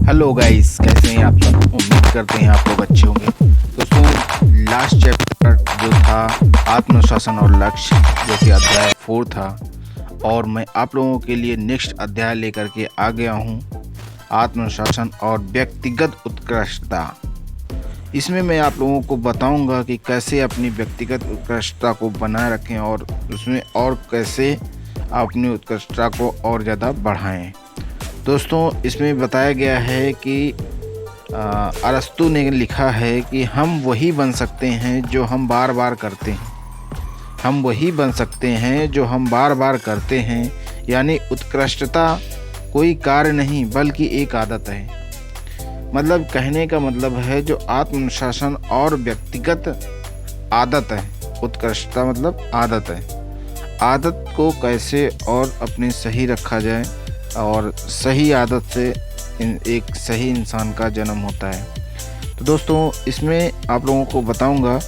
Hello guys, कैसे हैं आप सब। उम्मीद करते हैं आप लोग अच्छे होंगे। दोस्तों, लास्ट चैप्टर जो था आत्मशासन और लक्ष्य, जो कि अध्याय 4 था, और मैं आप लोगों के लिए नेक्स्ट अध्याय लेकर के आ गया हूँ, आत्मशासन और व्यक्तिगत उत्कृष्टता। इसमें मैं आप लोगों को बताऊंगा कि कैसे अपनी व्यक्तिगत उत्कृष्टता को बनाए रखें और उसमें और कैसे अपनी उत्कृष्टता को और ज़्यादा बढ़ाएं। दोस्तों, इसमें बताया गया है कि अरस्तु ने लिखा है कि हम वही बन सकते हैं जो हम बार बार करते हैं। हम वही बन सकते हैं जो हम बार बार करते हैं, यानी उत्कृष्टता कोई कार्य नहीं बल्कि एक आदत है। मतलब कहने का मतलब है जो आत्मनुशासन और व्यक्तिगत आदत है। उत्कृष्टता मतलब आदत है। आदत को कैसे और अपने सही रखा जाए, और सही आदत से एक सही इंसान का जन्म होता है। तो दोस्तों, इसमें आप लोगों को बताऊंगा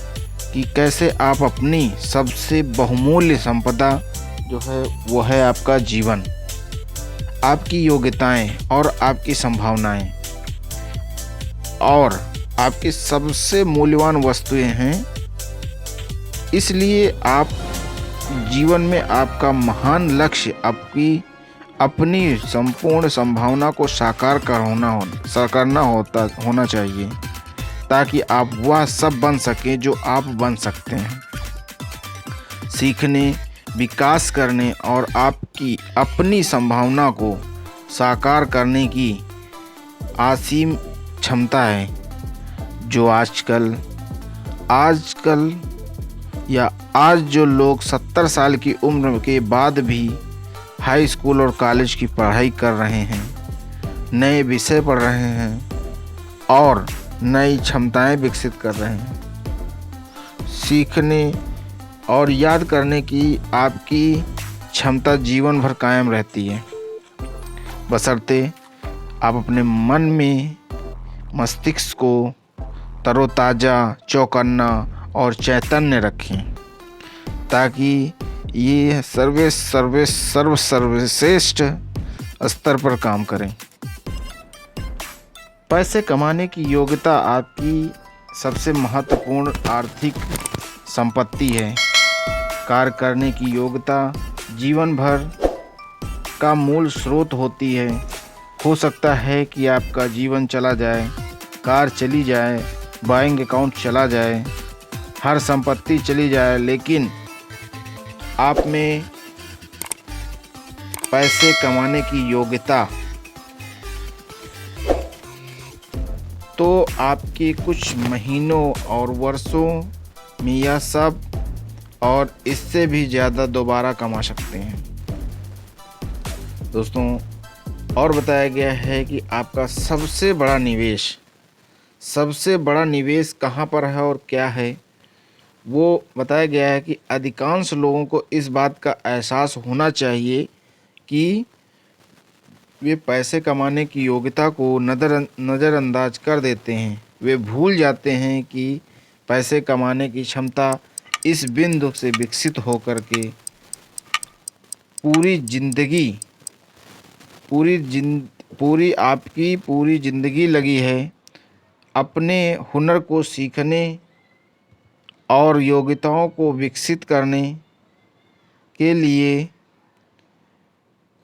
कि कैसे आप अपनी सबसे बहुमूल्य संपदा जो है वो है आपका जीवन, आपकी योग्यताएं और आपकी संभावनाएं, और आपकी सबसे मूल्यवान वस्तुएं हैं। इसलिए आप जीवन में आपका महान लक्ष्य आपकी अपनी संपूर्ण संभावना को साकार करना होना चाहिए, ताकि आप वह सब बन सकें जो आप बन सकते हैं। सीखने, विकास करने और आपकी अपनी संभावना को साकार करने की असीम क्षमता है, जो आजकल या आज जो लोग 70 साल की उम्र के बाद भी हाई स्कूल और कॉलेज की पढ़ाई कर रहे हैं, नए विषय पढ़ रहे हैं और नई क्षमताएं विकसित कर रहे हैं। सीखने और याद करने की आपकी क्षमता जीवन भर कायम रहती है, बशर्ते आप अपने मन में मस्तिष्क को तरोताज़ा, चौकन्ना और चैतन्य रखें, ताकि ये सर्वश्रेष्ठ स्तर पर काम करें। पैसे कमाने की योग्यता आपकी सबसे महत्वपूर्ण आर्थिक संपत्ति है। कार्य करने की योग्यता जीवन भर का मूल स्रोत होती है। हो सकता है कि आपका जीवन चला जाए, कार चली जाए, बैंक अकाउंट चला जाए, हर संपत्ति चली जाए, लेकिन आप में पैसे कमाने की योग्यता तो आपके कुछ महीनों और वर्षों में यह सब और इससे भी ज़्यादा दोबारा कमा सकते हैं। दोस्तों, और बताया गया है कि आपका सबसे बड़ा निवेश कहाँ पर है और क्या है। वो बताया गया है कि अधिकांश लोगों को इस बात का एहसास होना चाहिए कि वे पैसे कमाने की योग्यता को नज़रअंदाज कर देते हैं। वे भूल जाते हैं कि पैसे कमाने की क्षमता इस बिंदु से विकसित होकर के पूरी जिंदगी लगी है अपने हुनर को सीखने और योग्यताओं को विकसित करने के लिए।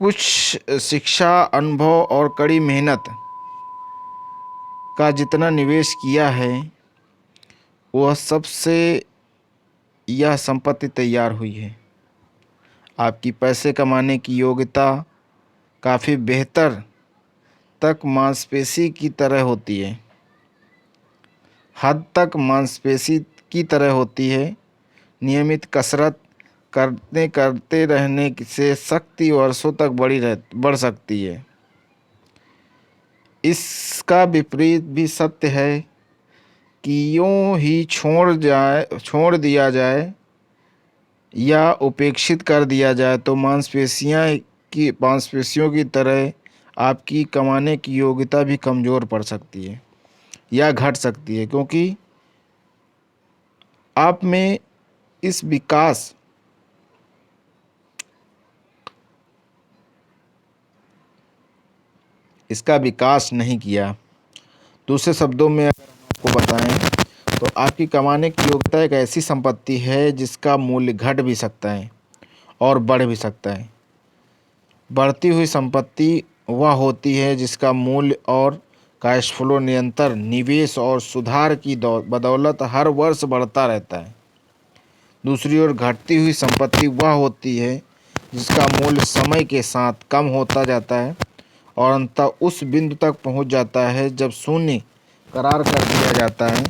कुछ शिक्षा, अनुभव और कड़ी मेहनत का जितना निवेश किया है, वह सबसे यह संपत्ति तैयार हुई है। आपकी पैसे कमाने की योग्यता काफ़ी बेहतर तक मांसपेशी की तरह होती है, हद तक मांसपेशी की तरह होती है। नियमित कसरत करते रहने से शक्ति वर्षों तक बढ़ सकती है। इसका विपरीत भी सत्य है कि यूं ही छोड़ दिया जाए या उपेक्षित कर दिया जाए तो मांसपेशियों की तरह आपकी कमाने की योग्यता भी कमज़ोर पड़ सकती है या घट सकती है, क्योंकि आप में इस विकास इसका विकास नहीं किया। दूसरे शब्दों में अगर हम आपको बताएं तो आपकी कमाने की योग्यता एक ऐसी संपत्ति है जिसका मूल्य घट भी सकता है और बढ़ भी सकता है। बढ़ती हुई संपत्ति वह होती है जिसका मूल्य और कैश फ्लो निरंतर निवेश और सुधार की बदौलत हर वर्ष बढ़ता रहता है। दूसरी ओर घटती हुई संपत्ति वह होती है जिसका मूल्य समय के साथ कम होता जाता है और अंततः उस बिंदु तक पहुंच जाता है जब शून्य करार कर दिया जाता है,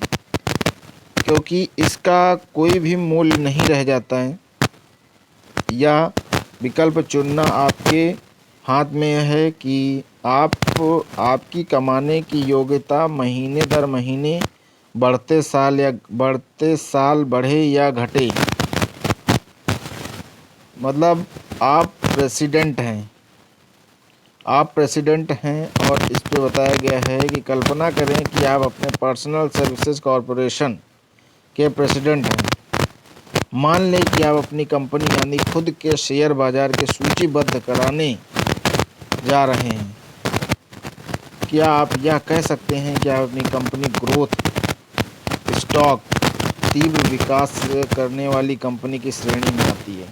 क्योंकि इसका कोई भी मूल्य नहीं रह जाता है। यह विकल्प चुनना आपके हाथ में है कि आपकी कमाने की योग्यता महीने दर महीने बढ़ते साल बढ़े या घटे। मतलब आप प्रेसिडेंट हैं और इस पे बताया गया है कि कल्पना करें कि आप अपने पर्सनल सर्विसेज कॉरपोरेशन के प्रेसिडेंट हैं। मान लें कि आप अपनी कंपनी यानी खुद के शेयर बाजार के सूचीबद्ध कराने जा रहे हैं। क्या आप यह कह सकते हैं कि आप अपनी कंपनी ग्रोथ स्टॉक तीव्र विकास करने वाली कंपनी की श्रेणी में आती है?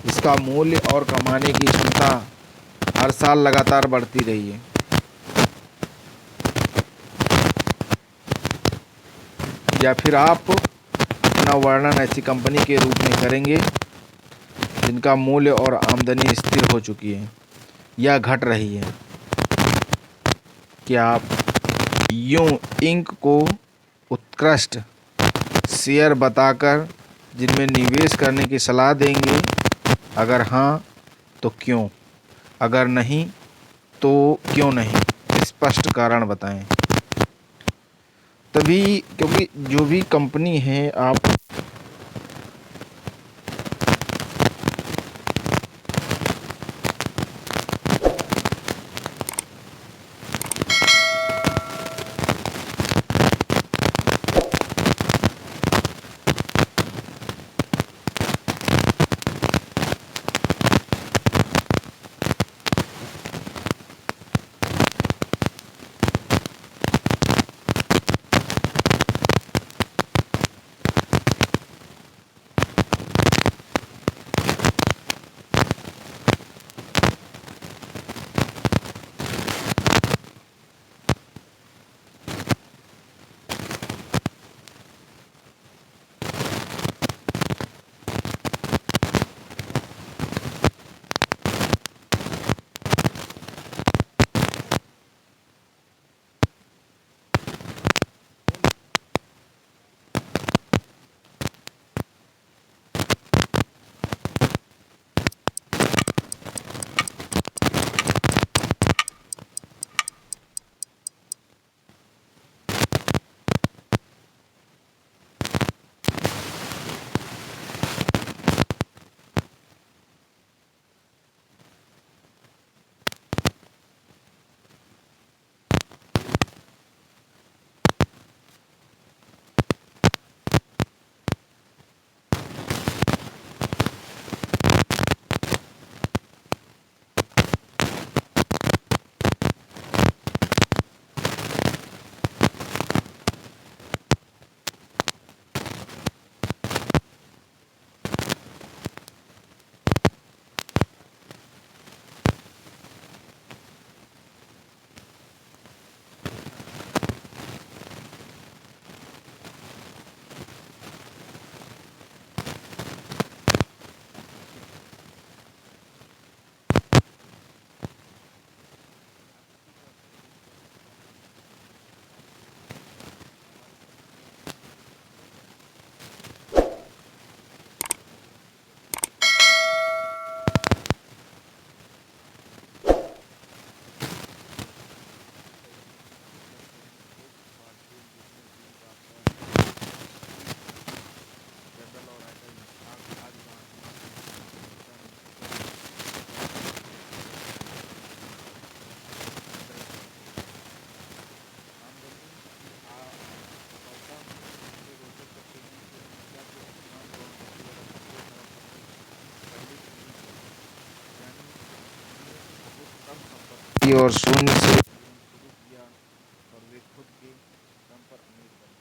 इसका मूल्य और कमाने की क्षमता हर साल लगातार बढ़ती रही है। या फिर आप अपना वर्णन ऐसी कंपनी के रूप में करेंगे जिनका मूल्य और आमदनी स्थिर हो चुकी है या घट रही है? क्या आप यूं इंक को उत्कृष्ट शेयर बताकर जिनमें निवेश करने की सलाह देंगे? अगर हाँ तो क्यों? अगर नहीं तो क्यों नहीं? स्पष्ट कारण बताएं। तभी, क्योंकि जो भी कंपनी है आप की और शून्य से जीवन शुरू किया और वे खुद के दम पर अमीर बने।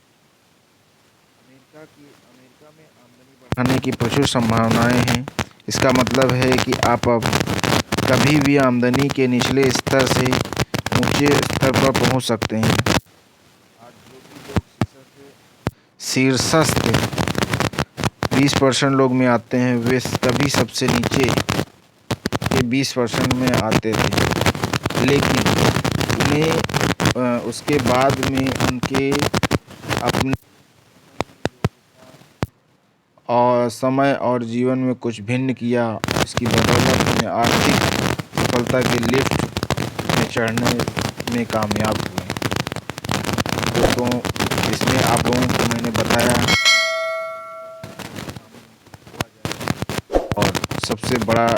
अमेरिका में आमदनी बढ़ाने की प्रचुर संभावनाएं हैं। इसका मतलब है कि आप अब कभी भी आमदनी के निचले स्तर से ऊंचे स्तर पर पहुंच सकते हैं। आज जो भी लोग शीर्षस्थ 20% लोग में आते हैं, वे कभी सबसे नीचे के 20% में आते थे, लेकिन उन्हें उसके बाद में उनके अपने और समय और जीवन में कुछ भिन्न किया। इसकी बदौलत उन्हें आर्थिक सफलता के लिफ्ट में चढ़ने में कामयाब हुए। दोस्तों, इसमें आप लोगों को मैंने बताया और सबसे बड़ा